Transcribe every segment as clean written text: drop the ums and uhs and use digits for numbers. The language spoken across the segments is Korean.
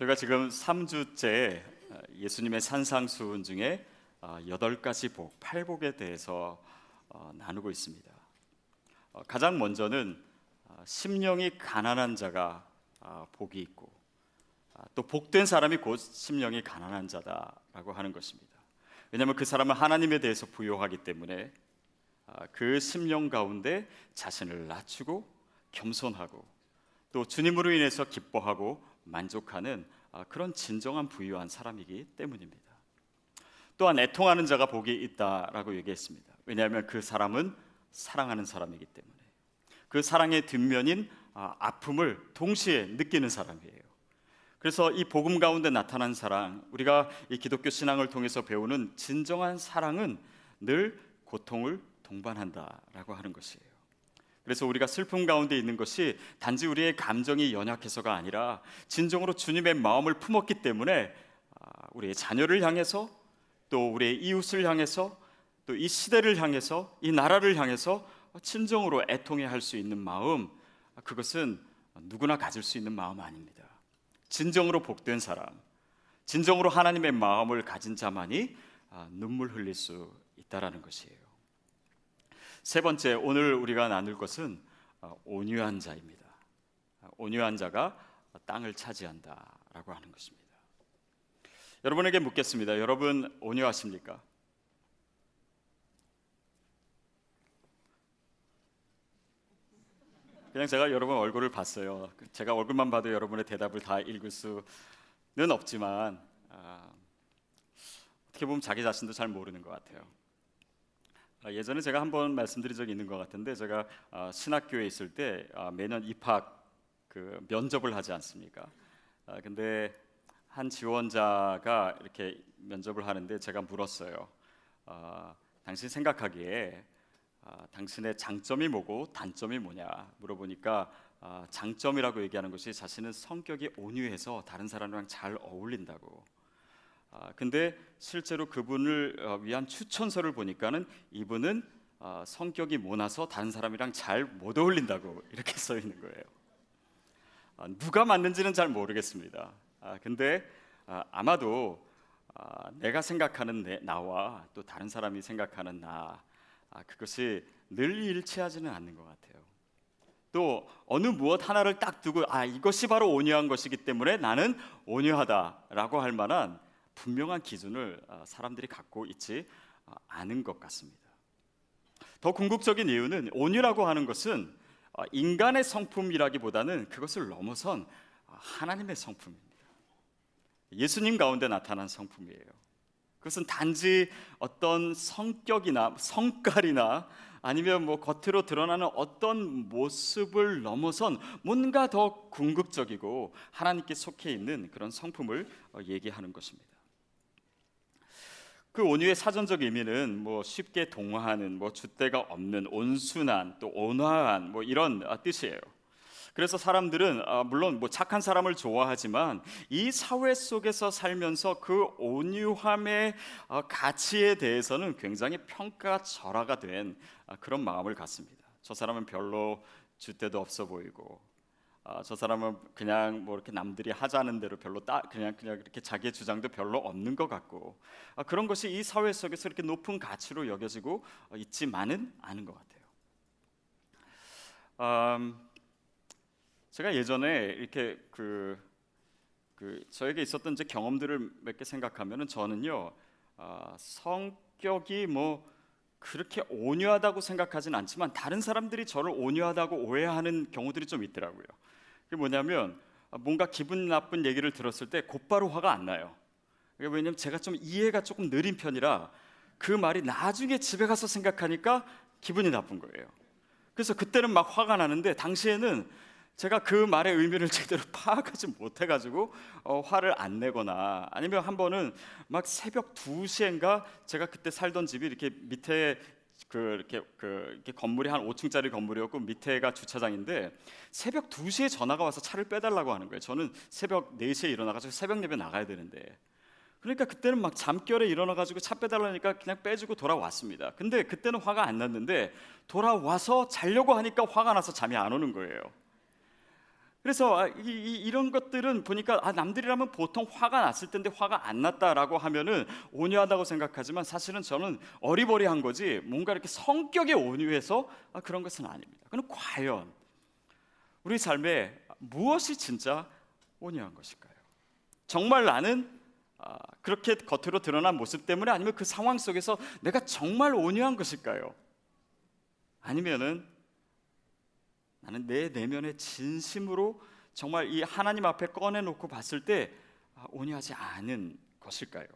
저희가 지금 3주째 예수님의 산상수훈 중에 8가지 복, 8복에 대해서 나누고 있습니다. 가장 먼저는 심령이 가난한 자가 복이 있고, 또 복된 사람이 곧 심령이 가난한 자다라고 하는 것입니다. 왜냐하면 그 사람은 하나님에 대해서 부요하기 때문에 그 심령 가운데 자신을 낮추고 겸손하고 또 주님으로 인해서 기뻐하고 만족하는 그런 진정한 부유한 사람이기 때문입니다. 또한 애통하는 자가 복이 있다라고 얘기했습니다. 왜냐하면 그 사람은 사랑하는 사람이기 때문에 그 사랑의 뒷면인 아픔을 동시에 느끼는 사람이에요. 그래서 이 복음 가운데 나타난 사랑, 우리가 이 기독교 신앙을 통해서 배우는 진정한 사랑은 늘 고통을 동반한다라고 하는 것이에요. 그래서 우리가 슬픔 가운데 있는 것이 단지 우리의 감정이 연약해서가 아니라 진정으로 주님의 마음을 품었기 때문에 우리의 자녀를 향해서 또 우리의 이웃을 향해서 또 이 시대를 향해서 이 나라를 향해서 진정으로 애통해 할 수 있는 마음, 그것은 누구나 가질 수 있는 마음 아닙니다. 진정으로 복된 사람, 진정으로 하나님의 마음을 가진 자만이 눈물 흘릴 수 있다라는 것이에요. 세 번째, 오늘 우리가 나눌 것은 온유한 자입니다. 온유한 자가 땅을 차지한다라고 하는 것입니다. 여러분에게 묻겠습니다. 여러분 온유하십니까? 그냥 제가 여러분 얼굴을 봤어요. 제가 얼굴만 봐도 여러분의 대답을 다 읽을 수는 없지만 어떻게 보면 자기 자신도 잘 모르는 것 같아요. 예전에 제가 한번 말씀드린 적이 있는 것 같은데, 제가 신학교에 있을 때 매년 입학 면접을 하지 않습니까? 근데 한 지원자가 이렇게 면접을 하는데 제가 물었어요. 당신 생각하기에 당신의 장점이 뭐고 단점이 뭐냐 물어보니까 장점이라고 얘기하는 것이 자신은 성격이 온유해서 다른 사람이랑 잘 어울린다고. 근데 실제로 그분을 위한 추천서를 보니까는 이분은 성격이 모나서 다른 사람이랑 잘 못 어울린다고 이렇게 써 있는 거예요. 누가 맞는지는 잘 모르겠습니다. 근데 아마도 내가 생각하는 나와 또 다른 사람이 생각하는 나, 그것이 늘 일치하지는 않는 것 같아요. 또 어느 무엇 하나를 딱 두고 이것이 바로 온유한 것이기 때문에 나는 온유하다라고 할 만한 분명한 기준을 사람들이 갖고 있지 않은 것 같습니다. 더 궁극적인 이유는 온유라고 하는 것은 인간의 성품이라기보다는 그것을 넘어선 하나님의 성품입니다. 예수님 가운데 나타난 성품이에요. 그것은 단지 어떤 성격이나 성깔이나 아니면 겉으로 드러나는 어떤 모습을 넘어선 뭔가 더 궁극적이고 하나님께 속해 있는 그런 성품을 얘기하는 것입니다. 그 온유의 사전적 의미는 쉽게 동화하는, 줏대가 없는, 온순한, 또 온화한 이런 뜻이에요. 그래서 사람들은 물론 착한 사람을 좋아하지만 이 사회 속에서 살면서 그 온유함의 가치에 대해서는 굉장히 평가절하가 된 그런 마음을 갖습니다. 저 사람은 별로 줏대도 없어 보이고, 저 사람은 그냥 이렇게 남들이 하자는 대로 별로 그냥 이렇게 자기의 주장도 별로 없는 것 같고, 그런 것이 이 사회 속에서 이렇게 높은 가치로 여겨지고 있지만은 않은 것 같아요. 제가 예전에 이렇게 저에게 있었던 이제 경험들을 몇 개 생각하면은 저는요, 성격이 그렇게 온유하다고 생각하진 않지만 다른 사람들이 저를 온유하다고 오해하는 경우들이 좀 있더라고요. 그게 뭐냐면 뭔가 기분 나쁜 얘기를 들었을 때 곧바로 화가 안 나요. 왜냐면 제가 좀 이해가 조금 느린 편이라 그 말이 나중에 집에 가서 생각하니까 기분이 나쁜 거예요. 그래서 그때는 막 화가 나는데 당시에는 제가 그 말의 의미를 제대로 파악하지 못해가지고 화를 안 내거나, 아니면 한 번은 막 새벽 2시인가 제가 그때 살던 집이 이렇게 밑에 이렇게 건물이 한 5층짜리 건물이었고 밑에가 주차장인데 새벽 2시에 전화가 와서 차를 빼달라고 하는 거예요. 저는 새벽 4시에 일어나가지고 새벽 예배 나가야 되는데, 그러니까 그때는 막 잠결에 일어나가지고 차 빼달라니까 그냥 빼주고 돌아왔습니다. 근데 그때는 화가 안 났는데 돌아와서 자려고 하니까 화가 나서 잠이 안 오는 거예요. 그래서 이런 것들은 보니까 남들이라면 보통 화가 났을 텐데 화가 안 났다라고 하면은 온유하다고 생각하지만 사실은 저는 어리버리한 거지 뭔가 이렇게 성격에 온유해서 그런 것은 아닙니다. 그럼 과연 우리 삶에 무엇이 진짜 온유한 것일까요? 정말 나는 그렇게 겉으로 드러난 모습 때문에, 아니면 그 상황 속에서 내가 정말 온유한 것일까요? 아니면은 나는 내 내면의 진심으로 정말 이 하나님 앞에 꺼내놓고 봤을 때 온유하지 않은 것일까요?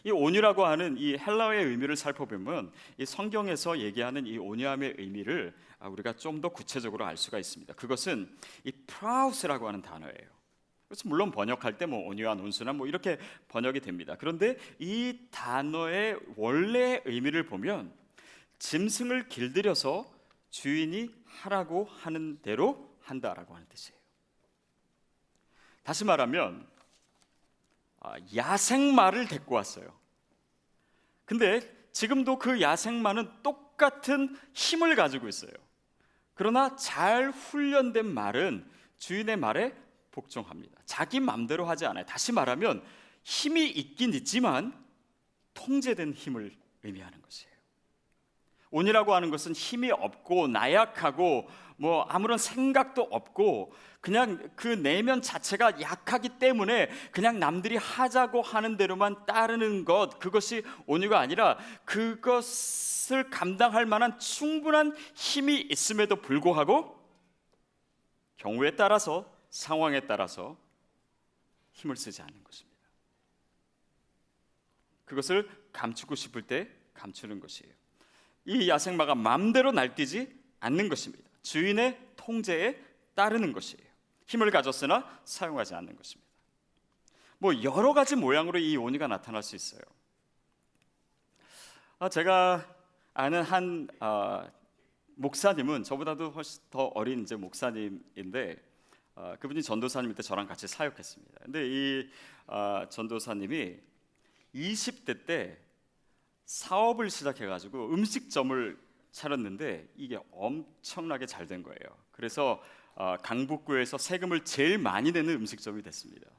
이 온유라고 하는 이 헬라어의 의미를 살펴보면 이 성경에서 얘기하는 이 온유함의 의미를 우리가 좀 더 구체적으로 알 수가 있습니다. 그것은 이 프라우스라고 하는 단어예요. 그래서 물론 번역할 때 뭐 온유한, 온순한 뭐 이렇게 번역이 됩니다. 그런데 이 단어의 원래의 의미를 보면 짐승을 길들여서 주인이 하라고 하는 대로 한다라고 하는 뜻이에요. 다시 말하면 야생마를 데리고 왔어요. 근데 지금도 그 야생마는 똑같은 힘을 가지고 있어요. 그러나 잘 훈련된 말은 주인의 말에 복종합니다. 자기 마음대로 하지 않아요. 다시 말하면 힘이 있긴 있지만 통제된 힘을 의미하는 것이에요. 온유라고 하는 것은 힘이 없고 나약하고 뭐 아무런 생각도 없고 그냥 그 내면 자체가 약하기 때문에 그냥 남들이 하자고 하는 대로만 따르는 것, 그것이 온유가 아니라 그것을 감당할 만한 충분한 힘이 있음에도 불구하고 경우에 따라서, 상황에 따라서 힘을 쓰지 않는 것입니다. 그것을 감추고 싶을 때 감추는 것이에요. 이 야생마가 마음대로 날뛰지 않는 것입니다. 주인의 통제에 따르는 것이에요. 힘을 가졌으나 사용하지 않는 것입니다. 뭐 여러 가지 모양으로 이 온유가 나타날 수 있어요. 제가 아는 한 목사님은 저보다도 훨씬 더 어린 이제 목사님인데 그분이 전도사님일 때 저랑 같이 사역했습니다. 근데 이 전도사님이 20대 때 사업을 시작해가지고 음식점을 차렸는데 이게 엄청나게 잘 된 거예요. 그래서 강북구에서 세금을 제일 많이 내는 음식점이 됐습니다.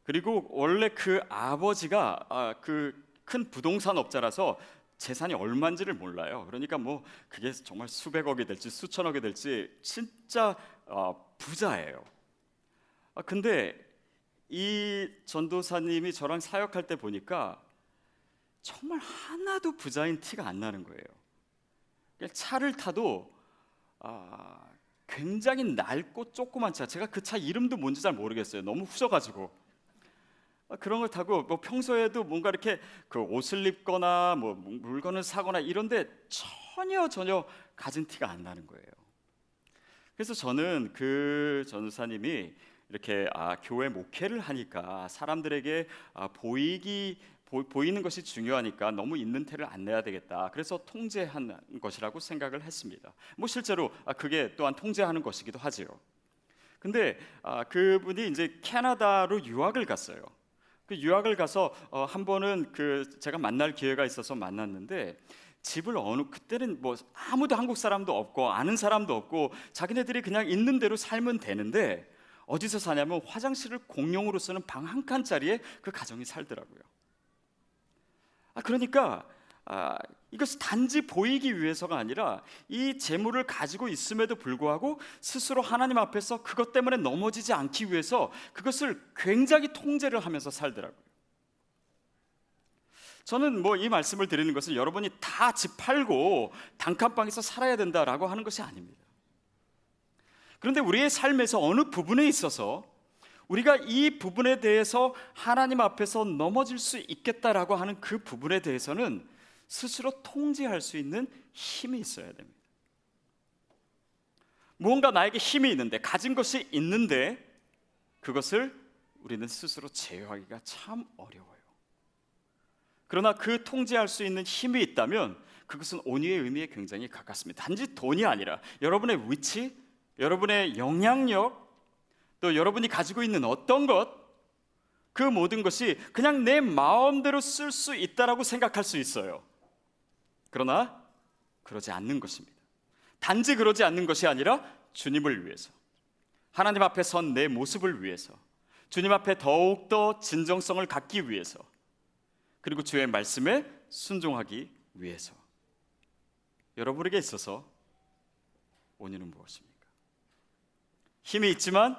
그리고 원래 그 아버지가 그 큰 부동산 업자라서 재산이 얼마인지를 몰라요. 그러니까 뭐 그게 정말 수백억이 될지 수천억이 될지 진짜 부자예요. 근데 이 전도사님이 저랑 사역할 때 보니까 정말 하나도 부자인 티가 안 나는 거예요. 차를 타도 굉장히 낡고 조그만 차, 제가 그 차 이름도 뭔지 잘 모르겠어요. 너무 후져가지고 그런 걸 타고 뭐 평소에도 뭔가 이렇게 그 옷을 입거나 뭐 물건을 사거나 이런데 전혀 가진 티가 안 나는 거예요. 그래서 저는 그 전도사님이 이렇게 교회 목회를 하니까 사람들에게 보이는 것이 중요하니까 너무 있는 태를 안 내야 되겠다. 그래서 통제하는 것이라고 생각을 했습니다. 뭐 실제로 그게 또한 통제하는 것이기도 하지요. 근데 그분이 이제 캐나다로 유학을 갔어요. 그 유학을 가서 한 번은 제가 만날 기회가 있어서 만났는데 집을 그때는 뭐 아무도 한국 사람도 없고 아는 사람도 없고 자기네들이 그냥 있는 대로 살면 되는데 어디서 사냐면 화장실을 공용으로 쓰는 방 한 칸짜리에 그 가정이 살더라고요. 그러니까 이것이 단지 보이기 위해서가 아니라 이 재물을 가지고 있음에도 불구하고 스스로 하나님 앞에서 그것 때문에 넘어지지 않기 위해서 그것을 굉장히 통제를 하면서 살더라고요. 저는 뭐 이 말씀을 드리는 것은 여러분이 다 집 팔고 단칸방에서 살아야 된다라고 하는 것이 아닙니다. 그런데 우리의 삶에서 어느 부분에 있어서 우리가 이 부분에 대해서 하나님 앞에서 넘어질 수 있겠다라고 하는 그 부분에 대해서는 스스로 통제할 수 있는 힘이 있어야 됩니다. 무언가 나에게 힘이 있는데, 가진 것이 있는데 그것을 우리는 스스로 제어하기가 참 어려워요. 그러나 그 통제할 수 있는 힘이 있다면 그것은 온유의 의미에 굉장히 가깝습니다. 단지 돈이 아니라 여러분의 위치, 여러분의 영향력, 또 여러분이 가지고 있는 어떤 것, 그 모든 것이 그냥 내 마음대로 쓸 수 있다라고 생각할 수 있어요. 그러나 그러지 않는 것입니다. 단지 그러지 않는 것이 아니라 주님을 위해서, 하나님 앞에 선 내 모습을 위해서, 주님 앞에 더욱더 진정성을 갖기 위해서, 그리고 주의 말씀에 순종하기 위해서. 여러분에게 있어서 온유는 무엇입니까? 힘이 있지만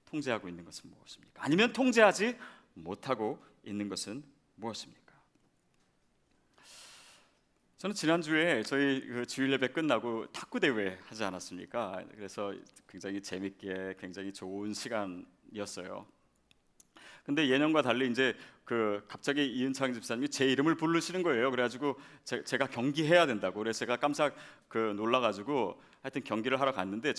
통제하고 있는 것은 무엇입니까? 아니면 통제하지 못하고 있는 것은 무엇입니까? 저는 지난주에 저희 주일 예배 끝나고 탁구 대회 하지 않았습니까? 그래서 굉장히 재밌게 굉장히 좋은 시간이었어요. 근데 예년과 달리 이제 갑자기 이은창 집사님이 제 이름을 부르시는 거예요. 그래가지고 제가 경기해야 된다고. 그래서 제가 깜짝 놀라가지고 하여튼 경기를 하러 갔는데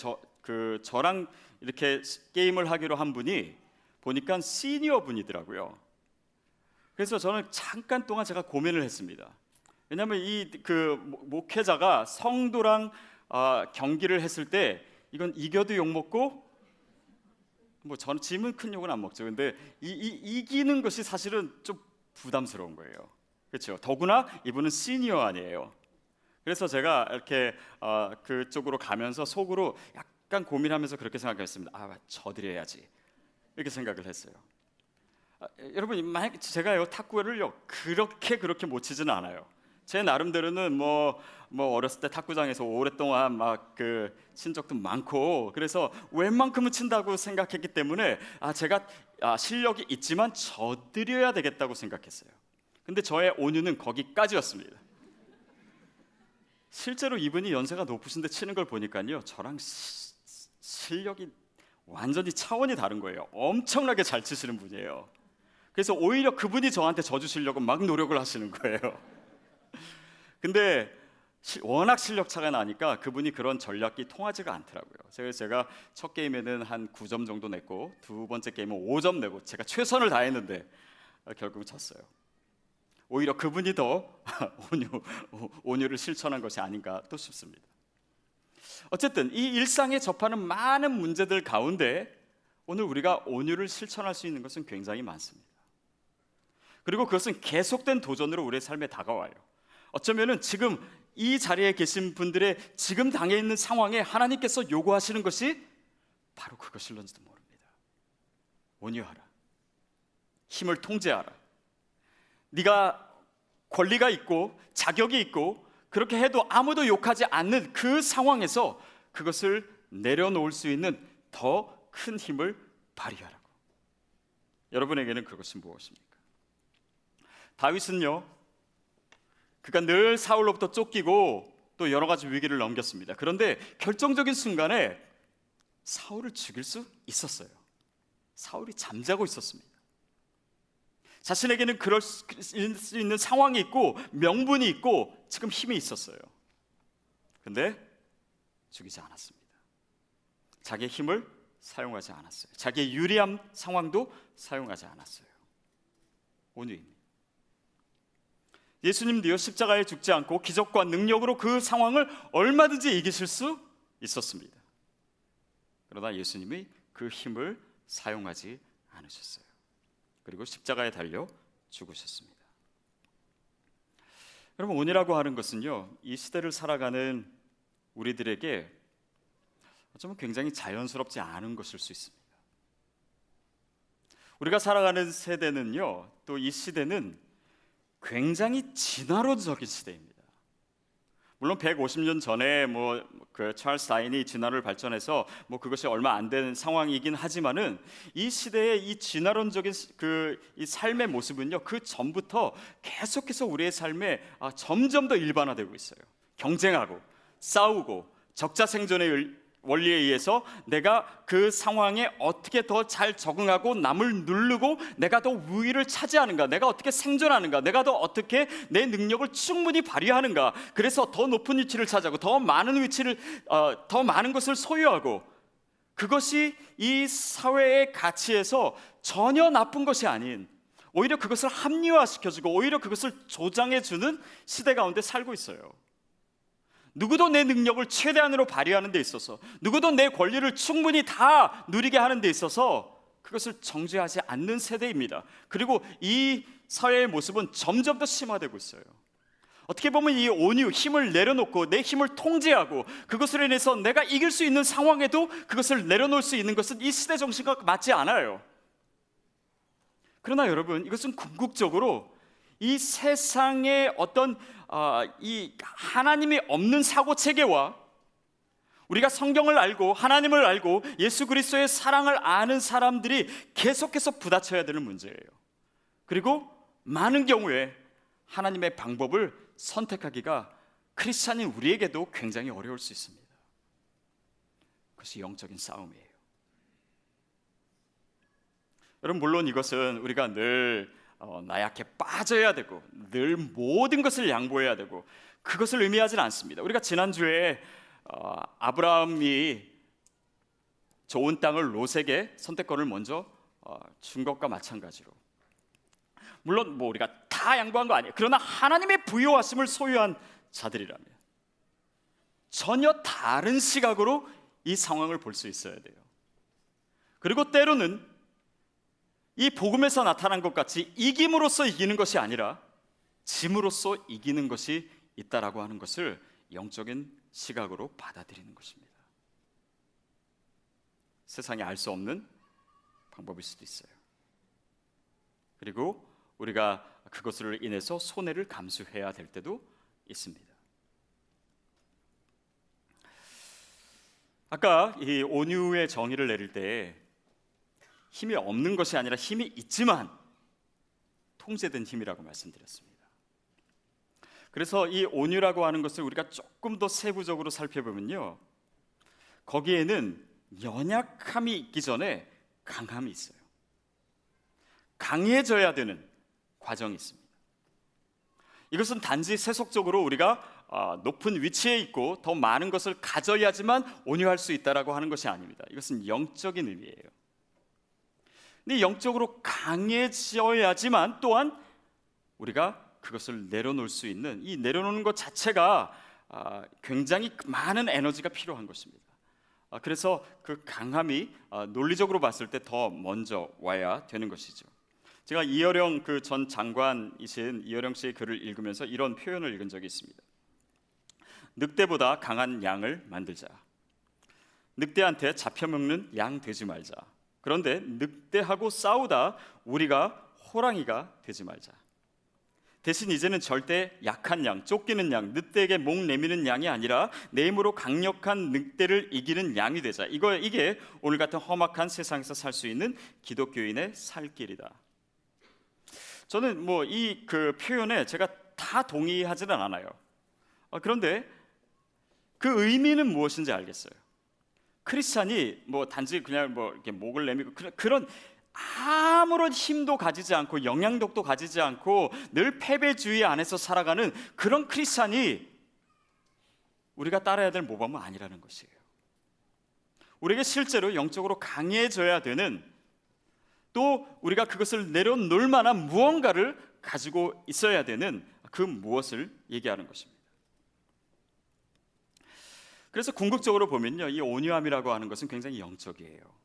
저랑 이렇게 게임을 하기로 한 분이 보니까 시니어 분이더라고요. 그래서 저는 잠깐 동안 제가 고민을 했습니다. 왜냐하면 이 목회자가 성도랑 경기를 했을 때 이건 이겨도 욕 먹고, 뭐 저는 짐은 큰 욕은 안 먹죠. 근데 이기는 것이 사실은 좀 부담스러운 거예요. 그렇죠? 더구나 이분은 시니어 아니에요. 그래서 제가 이렇게 그쪽으로 가면서 속으로 약간 고민하면서 그렇게 생각했습니다. 져드려야지, 이렇게 생각을 했어요. 여러분, 만약 제가요 탁구를요 그렇게 못 치지는 않아요. 제 나름대로는 뭐 어렸을 때 탁구장에서 오랫동안 친 적도 많고, 그래서 웬만큼은 친다고 생각했기 때문에 제가 실력이 있지만 져드려야 되겠다고 생각했어요. 근데 저의 온유는 거기까지였습니다. 실제로 이분이 연세가 높으신데 치는 걸 보니까요 저랑 실력이 완전히 차원이 다른 거예요. 엄청나게 잘 치시는 분이에요. 그래서 오히려 그분이 저한테 져주시려고 막 노력을 하시는 거예요. 근데 워낙 실력 차가 나니까 그분이 그런 전략이 통하지가 않더라고요. 그래서 제가 첫 게임에는 한 9점 정도 냈고, 두 번째 게임은 5점 내고 제가 최선을 다했는데 결국 졌어요. 오히려 그분이 더 온유를 실천한 것이 아닌가 또 싶습니다. 어쨌든 이 일상에 접하는 많은 문제들 가운데 오늘 우리가 온유를 실천할 수 있는 것은 굉장히 많습니다. 그리고 그것은 계속된 도전으로 우리의 삶에 다가와요. 어쩌면은 지금 이 자리에 계신 분들의 지금 당해 있는 상황에 하나님께서 요구하시는 것이 바로 그것일런지도 모릅니다. 온유하라. 힘을 통제하라. 네가 권리가 있고 자격이 있고 그렇게 해도 아무도 욕하지 않는 그 상황에서 그것을 내려놓을 수 있는 더 큰 힘을 발휘하라고. 여러분에게는 그것이 무엇입니까? 다윗은요, 그가 늘 사울로부터 쫓기고 또 여러 가지 위기를 넘겼습니다. 그런데 결정적인 순간에 사울을 죽일 수 있었어요. 사울이 잠자고 있었습니다. 자신에게는 그럴 수 있는 상황이 있고 명분이 있고 지금 힘이 있었어요. 근데 죽이지 않았습니다. 자기의 힘을 사용하지 않았어요. 자기의 유리한 상황도 사용하지 않았어요. 온유입니다. 예수님도요 십자가에 죽지 않고 기적과 능력으로 그 상황을 얼마든지 이기실 수 있었습니다. 그러나 예수님이 그 힘을 사용하지 않으셨어요. 그리고 십자가에 달려 죽으셨습니다. 여러분, 온유라고 하는 것은요 이 시대를 살아가는 우리들에게 어쩌면 굉장히 자연스럽지 않은 것일 수 있습니다. 우리가 살아가는 세대는요 또 이 시대는 굉장히 진화론적인 시대입니다. 물론 150년 전에 그 찰스 다윈이 진화를 발전해서 그것이 얼마 안 된 상황이긴 하지만은 이 시대의 이 진화론적인 이 삶의 모습은요 그 전부터 계속해서 우리의 삶에 점점 더 일반화되고 있어요. 경쟁하고 싸우고 적자생존의 원리에 의해서 내가 그 상황에 어떻게 더 잘 적응하고 남을 누르고 내가 더 우위를 차지하는가, 내가 어떻게 생존하는가, 내가 더 어떻게 내 능력을 충분히 발휘하는가, 그래서 더 높은 위치를 차지하고 더 많은 것을 소유하고, 그것이 이 사회의 가치에서 전혀 나쁜 것이 아닌 오히려 그것을 합리화시켜주고 오히려 그것을 조장해주는 시대 가운데 살고 있어요. 누구도 내 능력을 최대한으로 발휘하는 데 있어서, 누구도 내 권리를 충분히 다 누리게 하는 데 있어서 그것을 정죄하지 않는 세대입니다. 그리고 이 사회의 모습은 점점 더 심화되고 있어요. 어떻게 보면 이 온유, 힘을 내려놓고 내 힘을 통제하고 그것으로 인해서 내가 이길 수 있는 상황에도 그것을 내려놓을 수 있는 것은 이 시대 정신과 맞지 않아요. 그러나 여러분, 이것은 궁극적으로 이 세상의 어떤 이 하나님이 없는 사고 체계와 우리가 성경을 알고 하나님을 알고 예수 그리스도의 사랑을 아는 사람들이 계속해서 부딪혀야 되는 문제예요. 그리고 많은 경우에 하나님의 방법을 선택하기가 크리스찬인 우리에게도 굉장히 어려울 수 있습니다. 그것이 영적인 싸움이에요. 여러분, 물론 이것은 우리가 늘 나약해 빠져야 되고 늘 모든 것을 양보해야 되고 그것을 의미하지는 않습니다. 우리가 지난주에 아브라함이 좋은 땅을 롯에게 선택권을 먼저 준 것과 마찬가지로, 물론 뭐 우리가 다 양보한 거 아니에요. 그러나 하나님의 부여하심을 소유한 자들이라면 전혀 다른 시각으로 이 상황을 볼 수 있어야 돼요. 그리고 때로는 이 복음에서 나타난 것 같이 이김으로써 이기는 것이 아니라 짐으로써 이기는 것이 있다라고 하는 것을 영적인 시각으로 받아들이는 것입니다. 세상에 알 수 없는 방법일 수도 있어요. 그리고 우리가 그것을 인해서 손해를 감수해야 될 때도 있습니다. 아까 이 온유의 정의를 내릴 때 힘이 없는 것이 아니라 힘이 있지만 통제된 힘이라고 말씀드렸습니다. 그래서 이 온유라고 하는 것을 우리가 조금 더 세부적으로 살펴보면요, 거기에는 연약함이 있기 전에 강함이 있어요. 강해져야 되는 과정이 있습니다. 이것은 단지 세속적으로 우리가 높은 위치에 있고 더 많은 것을 가져야지만 온유할 수 있다라고 하는 것이 아닙니다. 이것은 영적인 의미예요. 근데 영적으로 강해져야지만 또한 우리가 그것을 내려놓을 수 있는, 이 내려놓는 것 자체가 굉장히 많은 에너지가 필요한 것입니다. 그래서 그 강함이 논리적으로 봤을 때 더 먼저 와야 되는 것이죠. 제가 이어령 그 전 장관이신 이어령 씨의 글을 읽으면서 이런 표현을 읽은 적이 있습니다. 늑대보다 강한 양을 만들자. 늑대한테 잡혀먹는 양 되지 말자. 그런데 늑대하고 싸우다 우리가 호랑이가 되지 말자. 대신 이제는 절대 약한 양, 쫓기는 양, 늑대에게 목 내미는 양이 아니라 내 힘으로 강력한 늑대를 이기는 양이 되자. 이게 오늘 같은 험악한 세상에서 살 수 있는 기독교인의 살 길이다. 저는 뭐 이 그 표현에 제가 다 동의하지는 않아요. 그런데 그 의미는 무엇인지 알겠어요. 크리스찬이 뭐 단지 그냥 뭐 이렇게 목을 내밀고 그런 아무런 힘도 가지지 않고 영향력도 가지지 않고 늘 패배주의 안에서 살아가는 그런 크리스찬이 우리가 따라야 될 모범은 아니라는 것이에요. 우리에게 실제로 영적으로 강해져야 되는, 또 우리가 그것을 내려놓을 만한 무언가를 가지고 있어야 되는 그 무엇을 얘기하는 것입니다. 그래서 궁극적으로 보면요, 이 온유함이라고 하는 것은 굉장히 영적이에요.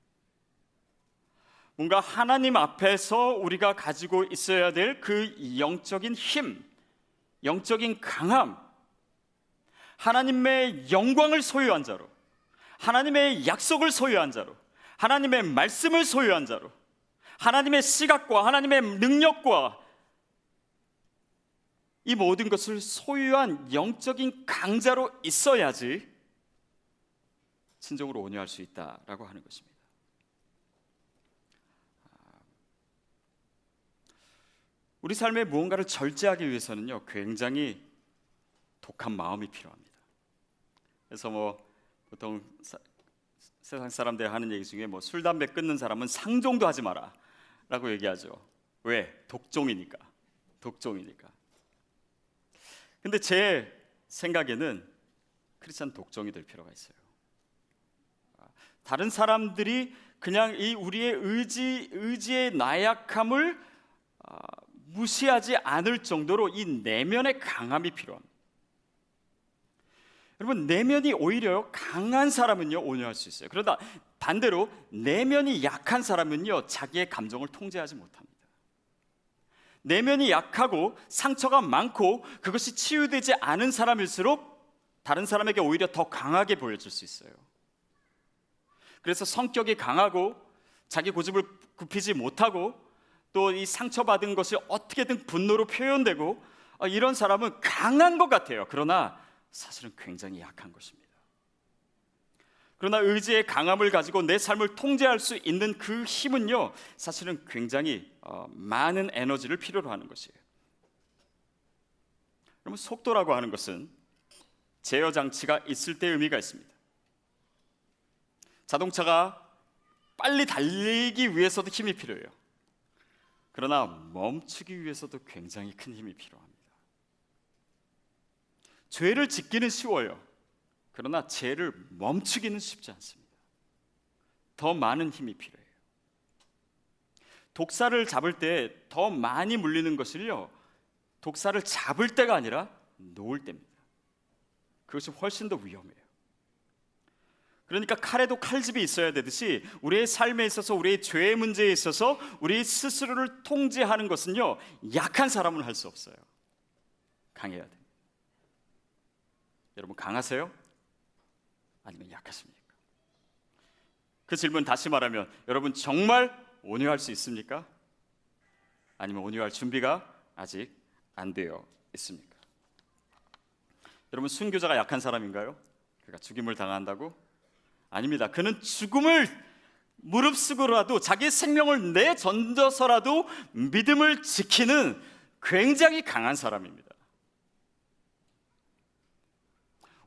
뭔가 하나님 앞에서 우리가 가지고 있어야 될 그 영적인 힘, 영적인 강함, 하나님의 영광을 소유한 자로, 하나님의 약속을 소유한 자로, 하나님의 말씀을 소유한 자로, 하나님의 시각과 하나님의 능력과 이 모든 것을 소유한 영적인 강자로 있어야지 진정으로 온유할 수 있다라고 하는 것입니다. 우리 삶에 무언가를 절제하기 위해서는요, 굉장히 독한 마음이 필요합니다. 그래서 뭐 보통 세상 사람들이 하는 얘기 중에 뭐 술 담배 끊는 사람은 상종도 하지 마라 라고 얘기하죠. 왜? 독종이니까. 근데 제 생각에는 크리스찬 독종이 될 필요가 있어요. 다른 사람들이 그냥 이 우리의 의지의 나약함을 무시하지 않을 정도로 이 내면의 강함이 필요합니다. 여러분, 내면이 오히려 강한 사람은요 온유할 수 있어요. 그러다 반대로 내면이 약한 사람은요 자기의 감정을 통제하지 못합니다. 내면이 약하고 상처가 많고 그것이 치유되지 않은 사람일수록 다른 사람에게 오히려 더 강하게 보여질 수 있어요. 그래서 성격이 강하고 자기 고집을 굽히지 못하고 또 이 상처받은 것이 어떻게든 분노로 표현되고 이런 사람은 강한 것 같아요. 그러나 사실은 굉장히 약한 것입니다. 그러나 의지의 강함을 가지고 내 삶을 통제할 수 있는 그 힘은요, 사실은 굉장히 많은 에너지를 필요로 하는 것이에요. 그러면 속도라고 하는 것은 제어 장치가 있을 때 의미가 있습니다. 자동차가 빨리 달리기 위해서도 힘이 필요해요. 그러나 멈추기 위해서도 굉장히 큰 힘이 필요합니다. 죄를 짓기는 쉬워요. 그러나 죄를 멈추기는 쉽지 않습니다. 더 많은 힘이 필요해요. 독사를 잡을 때 더 많이 물리는 것을요, 독사를 잡을 때가 아니라 놓을 때입니다. 그것이 훨씬 더 위험해요. 그러니까 칼에도 칼집이 있어야 되듯이 우리의 삶에 있어서, 우리의 죄의 문제에 있어서 우리 스스로를 통제하는 것은요, 약한 사람은 할 수 없어요. 강해야 됩니다. 여러분, 강하세요? 아니면 약하십니까? 그 질문 다시 말하면, 여러분 정말 온유할 수 있습니까? 아니면 온유할 준비가 아직 안 되어 있습니까? 여러분, 순교자가 약한 사람인가요? 그가 죽임을 당한다고? 아닙니다. 그는 죽음을 무릅쓰고라도 자기 생명을 내던져서라도 믿음을 지키는 굉장히 강한 사람입니다.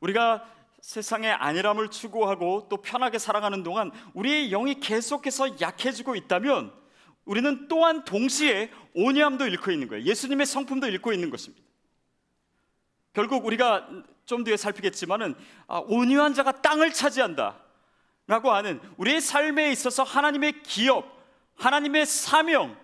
우리가 세상의 안일함을 추구하고 또 편하게 살아가는 동안 우리의 영이 계속해서 약해지고 있다면 우리는 또한 동시에 온유함도 잃고 있는 거예요. 예수님의 성품도 잃고 있는 것입니다. 결국 우리가 좀 뒤에 살피겠지만은 온유한 자가 땅을 차지한다 라고 하는 우리의 삶에 있어서 하나님의 기업, 하나님의 사명,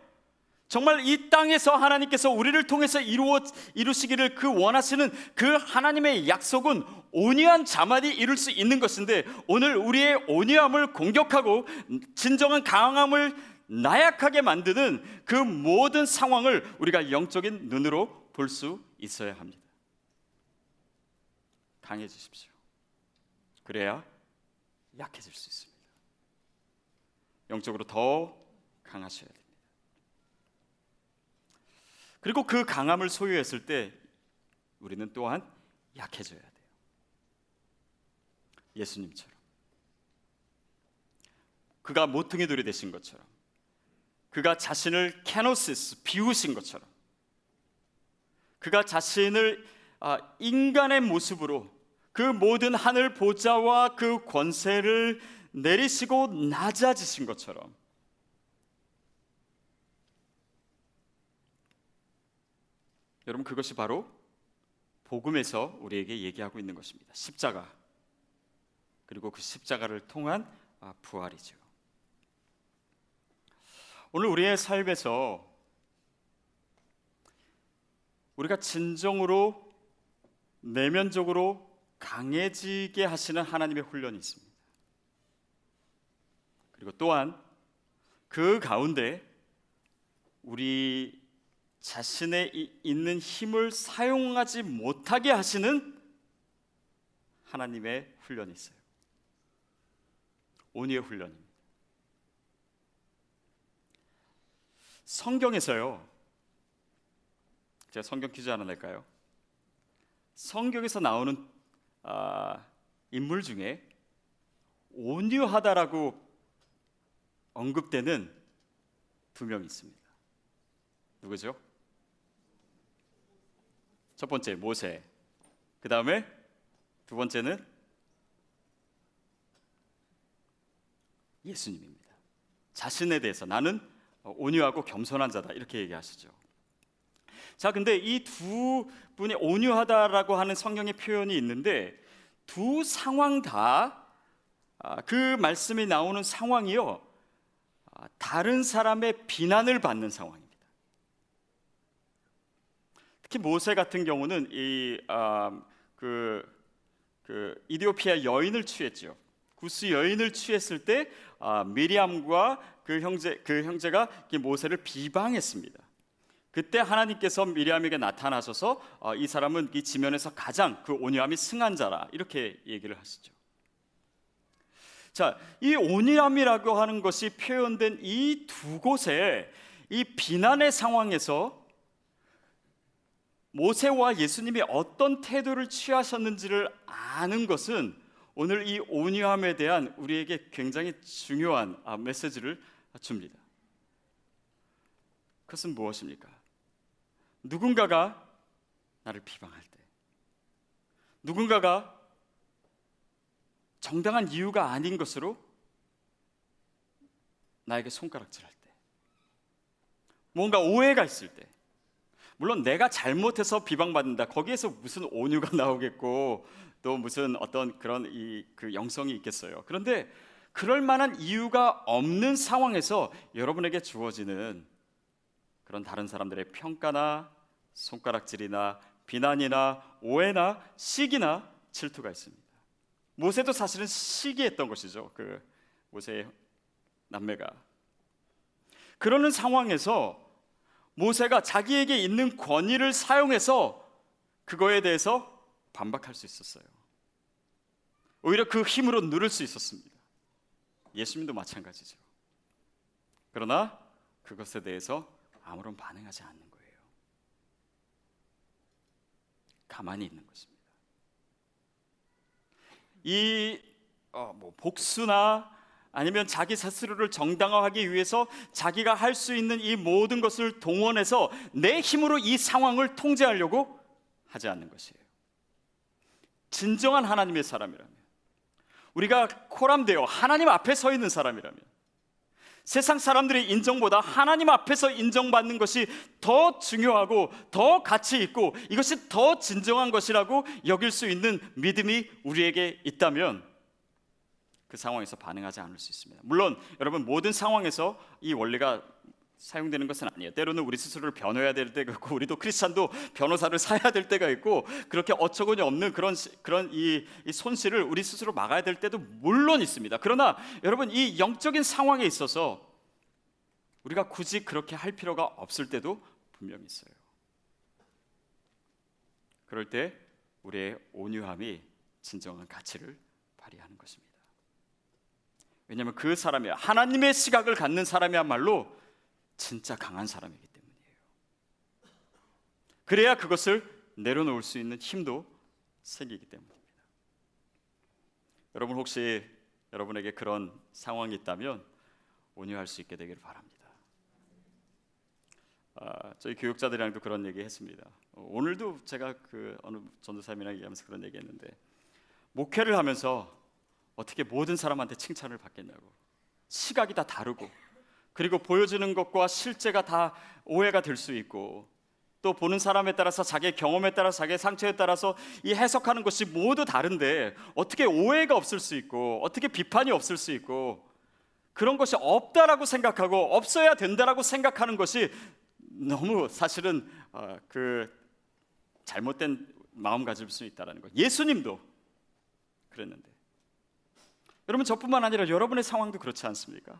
정말 이 땅에서 하나님께서 우리를 통해서 이루시기를 그 원하시는 그 하나님의 약속은 온유한 자만이 이룰 수 있는 것인데, 오늘 우리의 온유함을 공격하고 진정한 강함을 나약하게 만드는 그 모든 상황을 우리가 영적인 눈으로 볼 수 있어야 합니다. 강해지십시오. 그래야 약해질 수 있습니다. 영적으로 더 강하셔야 됩니다. 그리고 그 강함을 소유했을 때 우리는 또한 약해져야 돼요. 예수님처럼, 그가 모퉁이 돌이 되신 것처럼, 그가 자신을 케노시스, 비우신 것처럼, 그가 자신을 인간의 모습으로 그 모든 하늘 보좌와 그 권세를 내리시고 낮아지신 것처럼, 여러분, 그것이 바로 복음에서 우리에게 얘기하고 있는 것입니다. 십자가, 그리고 그 십자가를 통한 부활이죠. 오늘 우리의 삶에서 우리가 진정으로 내면적으로 강해지게 하시는 하나님의 훈련이 있습니다. 그리고 또한 그 가운데 우리 자신의 있는 힘을 사용하지 못하게 하시는 하나님의 훈련이 있어요. 온유의 훈련입니다. 성경에서요, 제가 성경 퀴즈 하나 낼까요? 성경에서 나오는 인물 중에 온유하다라고 언급되는 두 명이 있습니다. 누구죠? 첫 번째 모세, 그 다음에 두 번째는 예수님입니다. 자신에 대해서 나는 온유하고 겸손한 자다 이렇게 얘기하시죠. 자, 근데 이 두 분이 온유하다라고 하는 성경의 표현이 있는데 두 상황 다 그 말씀이 나오는 상황이요, 다른 사람의 비난을 받는 상황입니다. 특히 모세 같은 경우는 이디오피아 여인을 취했죠. 구스 여인을 취했을 때 미리암과 그 형제가 모세를 비방했습니다. 그때 하나님께서 미리암에게 나타나셔서 이 사람은 이 지면에서 가장 그 온유함이 승한 자라, 이렇게 얘기를 하시죠. 자, 이 온유함이라고 하는 것이 표현된 이 두 곳에 이 비난의 상황에서 모세와 예수님이 어떤 태도를 취하셨는지를 아는 것은 오늘 이 온유함에 대한 우리에게 굉장히 중요한 메시지를 줍니다. 그것은 무엇입니까? 누군가가 나를 비방할 때, 누군가가 정당한 이유가 아닌 것으로 나에게 손가락질할 때, 뭔가 오해가 있을 때, 물론 내가 잘못해서 비방받는다, 거기에서 무슨 온유가 나오겠고 또 무슨 어떤 그런 그 영성이 있겠어요. 그런데 그럴 만한 이유가 없는 상황에서 여러분에게 주어지는 그런 다른 사람들의 평가나 손가락질이나 비난이나 오해나 시기나 질투가 있습니다. 모세도 사실은 시기했던 것이죠. 그 모세의 남매가. 그러는 상황에서 모세가 자기에게 있는 권위를 사용해서 그거에 대해서 반박할 수 있었어요. 오히려 그 힘으로 누를 수 있었습니다. 예수님도 마찬가지죠. 그러나 그것에 대해서 아무런 반응하지 않는 거예요. 가만히 있는 것입니다. 이 복수나 아니면 자기 스스로를 정당화하기 위해서 자기가 할 수 있는 이 모든 것을 동원해서 내 힘으로 이 상황을 통제하려고 하지 않는 것이에요. 진정한 하나님의 사람이라면, 우리가 코람되어 하나님 앞에 서 있는 사람이라면, 세상 사람들의 인정보다 하나님 앞에서 인정받는 것이 더 중요하고 더 가치 있고 이것이 더 진정한 것이라고 여길 수 있는 믿음이 우리에게 있다면 그 상황에서 반응하지 않을 수 있습니다. 물론 여러분, 모든 상황에서 이 원리가 사용되는 것은 아니에요. 때로는 우리 스스로를 변호해야 될 때가 있고, 우리도 크리스찬도 변호사를 사야 될 때가 있고, 그렇게 어처구니 없는 그런 이 손실을 우리 스스로 막아야 될 때도 물론 있습니다. 그러나 여러분, 이 영적인 상황에 있어서 우리가 굳이 그렇게 할 필요가 없을 때도 분명히 있어요. 그럴 때 우리의 온유함이 진정한 가치를 발휘하는 것입니다. 왜냐하면 그 사람이 하나님의 시각을 갖는 사람이야말로 진짜 강한 사람이기 때문이에요. 그래야 그것을 내려놓을 수 있는 힘도 생기기 때문입니다. 여러분, 혹시 여러분에게 그런 상황이 있다면 온유할 수 있게 되기를 바랍니다. 저희 교육자들이랑도 그런 얘기 했습니다. 오늘도 제가 어느 전도사님이랑 얘기하면서 그런 얘기 했는데, 목회를 하면서 어떻게 모든 사람한테 칭찬을 받겠냐고. 시각이 다 다르고, 그리고 보여주는 것과 실제가 다 오해가 될 수 있고, 또 보는 사람에 따라서 자기의 경험에 따라서 자기의 상처에 따라서 이 해석하는 것이 모두 다른데 어떻게 오해가 없을 수 있고 어떻게 비판이 없을 수 있고, 그런 것이 없다라고 생각하고 없어야 된다라고 생각하는 것이 너무 사실은 그 잘못된 마음가짐일 수 있다는 것. 예수님도 그랬는데, 여러분, 저뿐만 아니라 여러분의 상황도 그렇지 않습니까?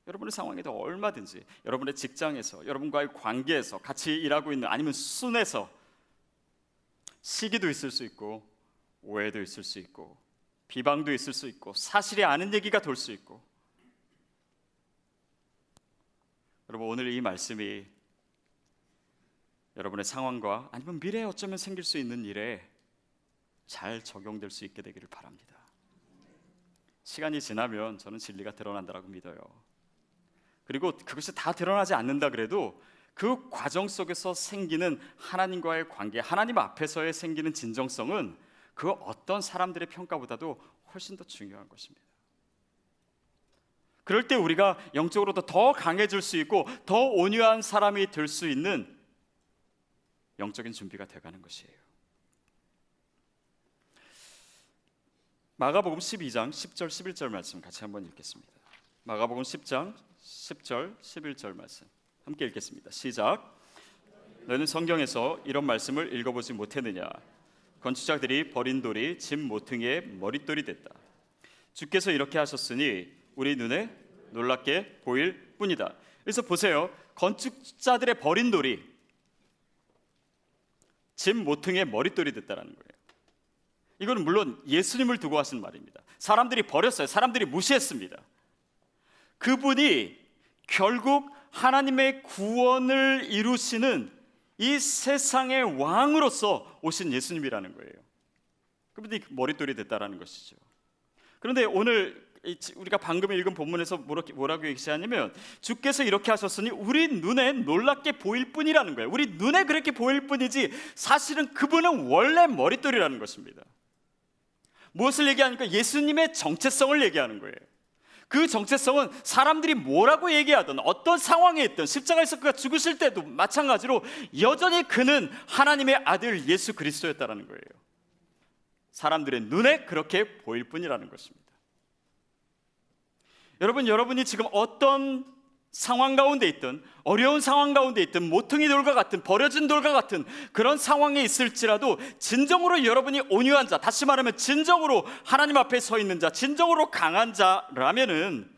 여러분의 상황에도 얼마든지 여러분의 직장에서, 여러분과의 관계에서, 같이 일하고 있는 아니면 순에서 시기도 있을 수 있고 오해도 있을 수 있고 비방도 있을 수 있고 사실이 아닌 얘기가 돌 수 있고. 여러분, 오늘 이 말씀이 여러분의 상황과 아니면 미래에 어쩌면 생길 수 있는 일에 잘 적용될 수 있게 되기를 바랍니다. 시간이 지나면 저는 진리가 드러난다고 믿어요. 그리고 그것이 다 드러나지 않는다 그래도 그 과정 속에서 생기는 하나님과의 관계, 하나님 앞에서의 생기는 진정성은 그 어떤 사람들의 평가보다도 훨씬 더 중요한 것입니다. 그럴 때 우리가 영적으로도 더 강해질 수 있고 더 온유한 사람이 될 수 있는 영적인 준비가 되어가는 것이에요. 마가복음 12장 10절 11절 말씀 같이 한번 읽겠습니다. 마가복음 10장 10절 11절 말씀 함께 읽겠습니다. 시작. 너는 성경에서 이런 말씀을 읽어보지 못했느냐? 건축자들이 버린 돌이 집 모퉁이의 머릿돌이 됐다. 주께서 이렇게 하셨으니 우리 눈에 놀랍게 보일 뿐이다. 그래서 보세요. 건축자들의 버린 돌이 집 모퉁이의 머릿돌이 됐다는 거예요. 이거는 물론 예수님을 두고 하신 말입니다. 사람들이 버렸어요. 사람들이 무시했습니다. 그분이 결국 하나님의 구원을 이루시는 이 세상의 왕으로서 오신 예수님이라는 거예요. 그분이 머릿돌이 됐다라는 것이죠. 그런데 오늘 우리가 방금 읽은 본문에서 뭐라고 얘기하냐면 주께서 이렇게 하셨으니 우리 눈에 놀랍게 보일 뿐이라는 거예요. 우리 눈에 그렇게 보일 뿐이지 사실은 그분은 원래 머릿돌이라는 것입니다. 무엇을 얘기하니까 예수님의 정체성을 얘기하는 거예요. 그 정체성은 사람들이 뭐라고 얘기하든 어떤 상황에 있든 십자가에서 그가 죽으실 때도 마찬가지로 여전히 그는 하나님의 아들 예수 그리스도였다는 거예요. 사람들의 눈에 그렇게 보일 뿐이라는 것입니다. 여러분이 지금 어떤 상황 가운데 있든 어려운 상황 가운데 있든 모퉁이 돌과 같은 버려진 돌과 같은 그런 상황에 있을지라도 진정으로 여러분이 온유한 자, 다시 말하면 진정으로 하나님 앞에 서 있는 자, 진정으로 강한 자라면은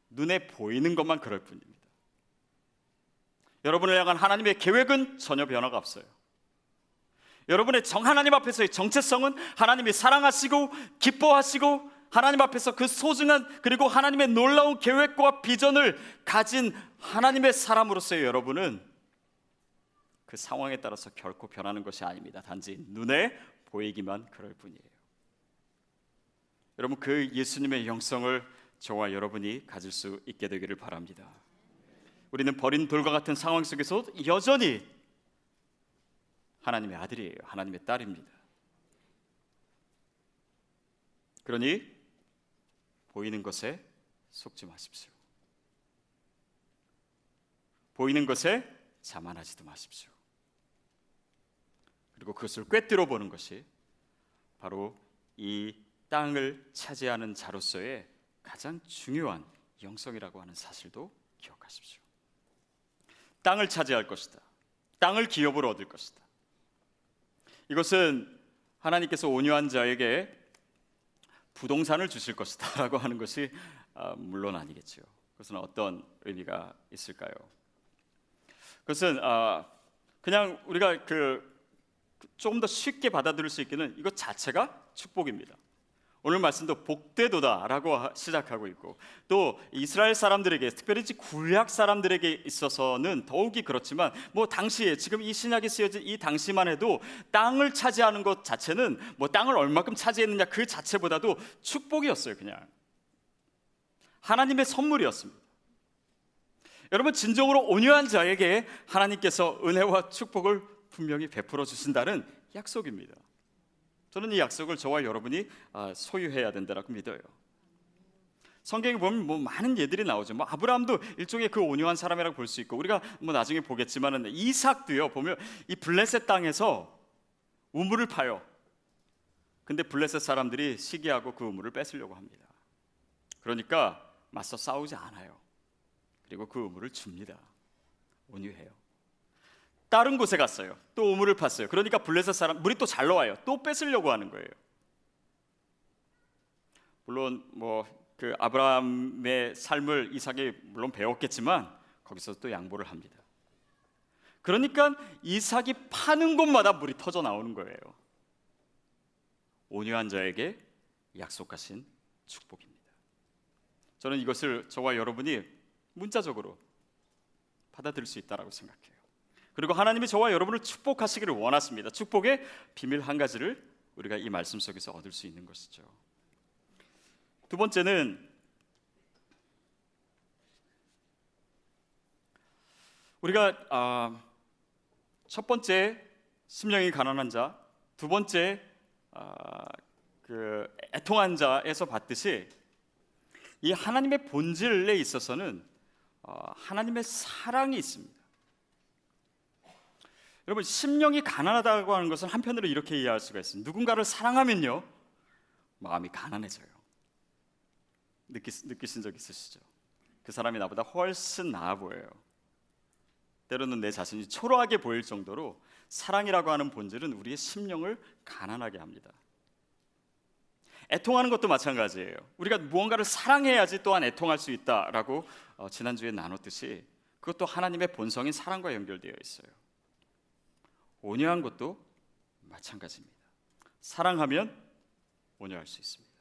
눈에 보이는 것만 그럴 뿐입니다. 여러분을 향한 하나님의 계획은 전혀 변화가 없어요. 여러분의 하나님 앞에서의 정체성은 하나님이 사랑하시고 기뻐하시고 하나님 앞에서 그 소중한 그리고 하나님의 놀라운 계획과 비전을 가진 하나님의 사람으로서의 여러분은 그 상황에 따라서 결코 변하는 것이 아닙니다. 단지 눈에 보이기만 그럴 뿐이에요. 여러분, 그 예수님의 영성을 저와 여러분이 가질 수 있게 되기를 바랍니다. 우리는 버린 돌과 같은 상황 속에서 여전히 하나님의 아들이에요. 하나님의 딸입니다. 그러니 보이는 것에 속지 마십시오. 보이는 것에 자만하지도 마십시오. 그리고 그것을 꿰뚫어 보는 것이 바로 이 땅을 차지하는 자로서의 가장 중요한 영성이라고 하는 사실도 기억하십시오. 땅을 차지할 것이다. 땅을 기업으로 얻을 것이다. 이것은 하나님께서 온유한 자에게 부동산을 주실 것이다 라고 하는 것이 물론 아니겠죠. 그것은 어떤 의미가 있을까요? 그것은 그냥 우리가 조금 더 쉽게 받아들일 수 있기는 이것 자체가 축복입니다. 오늘 말씀도 복되도다라고 시작하고 있고 또 이스라엘 사람들에게 특별히 구약 사람들에게 있어서는 더욱이 그렇지만 당시에 지금 이 신약이 쓰여진 이 당시만 해도 땅을 차지하는 것 자체는 땅을 얼마큼 차지했느냐 그 자체보다도 축복이었어요. 그냥 하나님의 선물이었습니다. 여러분, 진정으로 온유한 자에게 하나님께서 은혜와 축복을 분명히 베풀어 주신다는 약속입니다. 저는 이 약속을 저와 여러분이 소유해야 된다고 믿어요. 성경에 보면 많은 예들이 나오죠. 아브라함도 일종의 그 온유한 사람이라고 볼 수 있고 우리가 나중에 보겠지만은 이삭도요. 보면 이 블레셋 땅에서 우물을 파요. 근데 블레셋 사람들이 시기하고 그 우물을 뺏으려고 합니다. 그러니까 맞서 싸우지 않아요. 그리고 그 우물을 줍니다. 온유해요. 다른 곳에 갔어요. 또 우물을 팠어요. 그러니까 블레셋 사람 물이 또 잘 나와요. 또 뺏으려고 하는 거예요. 물론 그 아브라함의 삶을 이삭이 물론 배웠겠지만 거기서 또 양보를 합니다. 그러니까 이삭이 파는 곳마다 물이 터져 나오는 거예요. 온유한 자에게 약속하신 축복입니다. 저는 이것을 저와 여러분이 문자적으로 받아들일 수 있다고 생각해요. 그리고 하나님이 저와 여러분을 축복하시기를 원하십니다. 축복의 비밀 한 가지를 우리가 이 말씀 속에서 얻을 수 있는 것이죠. 두 번째는 우리가 첫 번째 심령이 가난한 자, 두 번째 그 애통한 자에서 봤듯이 이 하나님의 본질에 있어서는 하나님의 사랑이 있습니다. 여러분, 심령이 가난하다고 하는 것은 한편으로 이렇게 이해할 수가 있습니다. 누군가를 사랑하면요 마음이 가난해져요. 느끼신 적 있으시죠? 그 사람이 나보다 훨씬 나아 보여요. 때로는 내 자신이 초라하게 보일 정도로 사랑이라고 하는 본질은 우리의 심령을 가난하게 합니다. 애통하는 것도 마찬가지예요. 우리가 무언가를 사랑해야지 또한 애통할 수 있다라고 지난주에 나눴듯이 그것도 하나님의 본성인 사랑과 연결되어 있어요. 온유한 것도 마찬가지입니다. 사랑하면 온유할 수 있습니다.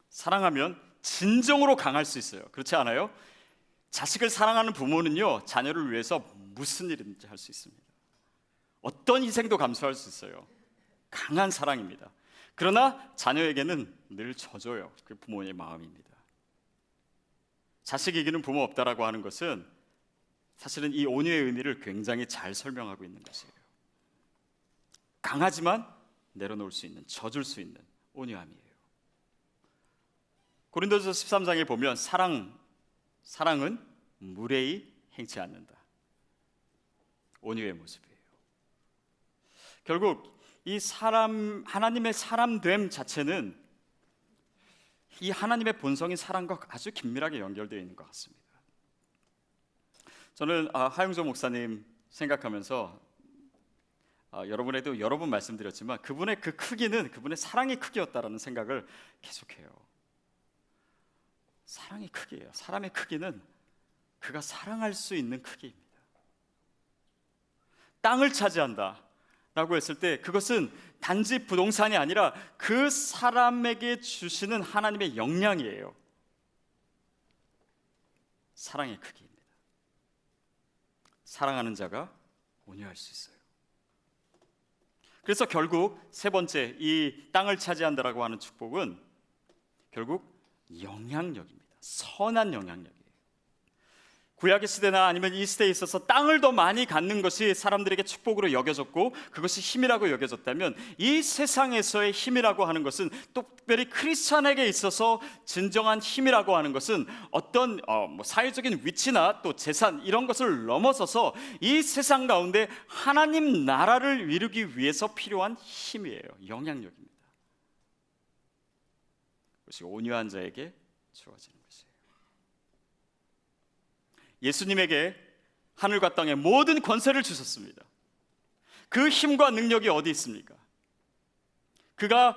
사랑하면 진정으로 강할 수 있어요. 그렇지 않아요? 자식을 사랑하는 부모는요, 자녀를 위해서 무슨 일인지 할 수 있습니다. 어떤 희생도 감수할 수 있어요. 강한 사랑입니다. 그러나 자녀에게는 늘 져줘요. 그 부모의 마음입니다. 자식 이기는 부모 없다라고 하는 것은 사실은 이 온유의 의미를 굉장히 잘 설명하고 있는 것이에요. 강하지만 내려놓을 수 있는, 져줄 수 있는 온유함이에요. 고린도전서 13장에 보면 사랑은 무례히 행치 않는다. 온유의 모습이에요. 결국 이 하나님의 사람됨 자체는 이 하나님의 본성인 사랑과 아주 긴밀하게 연결되어 있는 것 같습니다. 저는 하용조 목사님 생각하면서 여러분에도 여러 번 말씀드렸지만 그분의 그 크기는 그분의 사랑의 크기였다라는 생각을 계속해요. 사랑의 크기예요. 사람의 크기는 그가 사랑할 수 있는 크기입니다. 땅을 차지한다 라고 했을 때 그것은 단지 부동산이 아니라 그 사람에게 주시는 하나님의 역량이에요. 사랑의 크기입니다. 사랑하는 자가 온유할 수 있어요. 그래서 결국 세 번째 이 땅을 차지한다라고 하는 축복은 결국 영향력입니다. 선한 영향력이에요. 구약의 시대나 아니면 이 시대에 있어서 땅을 더 많이 갖는 것이 사람들에게 축복으로 여겨졌고 그것이 힘이라고 여겨졌다면 이 세상에서의 힘이라고 하는 것은 또 특별히 크리스찬에게 있어서 진정한 힘이라고 하는 것은 어떤 사회적인 위치나 또 재산 이런 것을 넘어서서 이 세상 가운데 하나님 나라를 이루기 위해서 필요한 힘이에요. 영향력입니다. 그것이 온유한 자에게 주어지는 것이에요. 예수님에게 하늘과 땅의 모든 권세를 주셨습니다. 그 힘과 능력이 어디 있습니까? 그가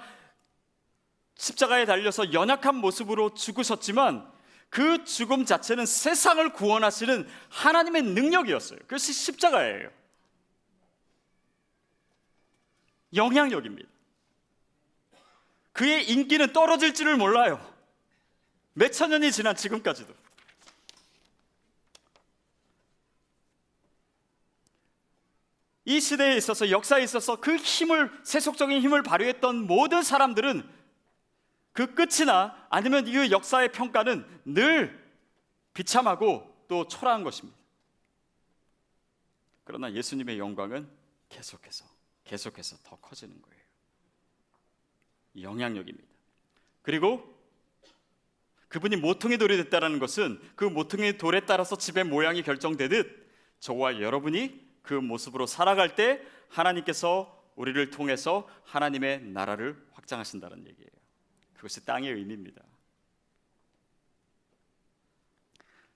십자가에 달려서 연약한 모습으로 죽으셨지만 그 죽음 자체는 세상을 구원하시는 하나님의 능력이었어요. 그것이 십자가예요. 영향력입니다. 그의 인기는 떨어질 줄을 몰라요. 몇천 년이 지난 지금까지도. 이 시대에 있어서 역사에 있어서 그 힘을 세속적인 힘을 발휘했던 모든 사람들은 그 끝이나 아니면 이 역사의 평가는 늘 비참하고 또 초라한 것입니다. 그러나 예수님의 영광은 계속해서 더 커지는 거예요. 영향력입니다. 그리고 그분이 모퉁이 돌이 됐다는 것은 그 모퉁이 돌에 따라서 집의 모양이 결정되듯 저와 여러분이 그 모습으로 살아갈 때 하나님께서 우리를 통해서 하나님의 나라를 확장하신다는 얘기예요. 그것이 땅의 의미입니다.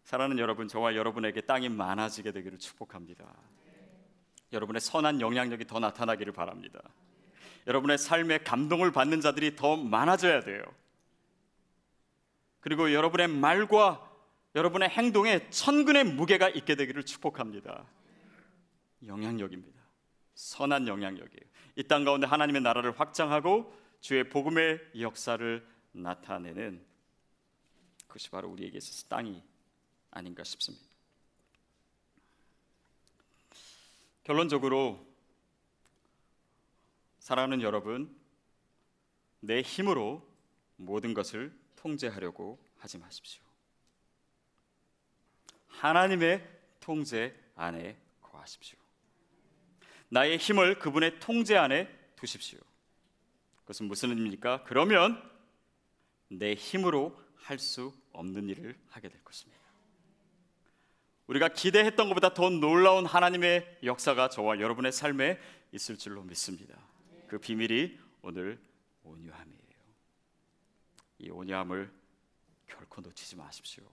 사랑하는 여러분, 저와 여러분에게 땅이 많아지게 되기를 축복합니다. 여러분의 선한 영향력이 더 나타나기를 바랍니다. 여러분의 삶에 감동을 받는 자들이 더 많아져야 돼요. 그리고 여러분의 말과 여러분의 행동에 천근의 무게가 있게 되기를 축복합니다. 영향력입니다. 선한 영향력이에요. 이 땅 가운데 하나님의 나라를 확장하고 주의 복음의 역사를 나타내는 그것이 바로 우리에게 있어서 땅이 아닌가 싶습니다. 결론적으로 사랑하는 여러분, 내 힘으로 모든 것을 통제하려고 하지 마십시오. 하나님의 통제 안에 거하십시오. 나의 힘을 그분의 통제 안에 두십시오. 그것은 무슨 의미입니까? 그러면 내 힘으로 할 수 없는 일을 하게 될 것입니다. 우리가 기대했던 것보다 더 놀라운 하나님의 역사가 저와 여러분의 삶에 있을 줄로 믿습니다. 그 비밀이 오늘 온유함이에요. 이 온유함을 결코 놓치지 마십시오.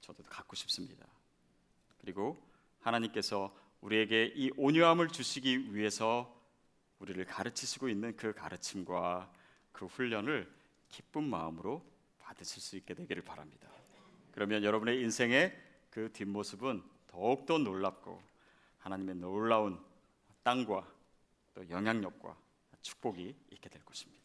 저도 갖고 싶습니다. 그리고 하나님께서 우리에게 이 온유함을 주시기 위해서 우리를 가르치시고 있는 그 가르침과 그 훈련을 기쁜 마음으로 받으실 수 있게 되기를 바랍니다. 그러면 여러분의 인생의 그 뒷모습은 더욱더 놀랍고 하나님의 놀라운 땅과 또 영향력과 축복이 있게 될 것입니다.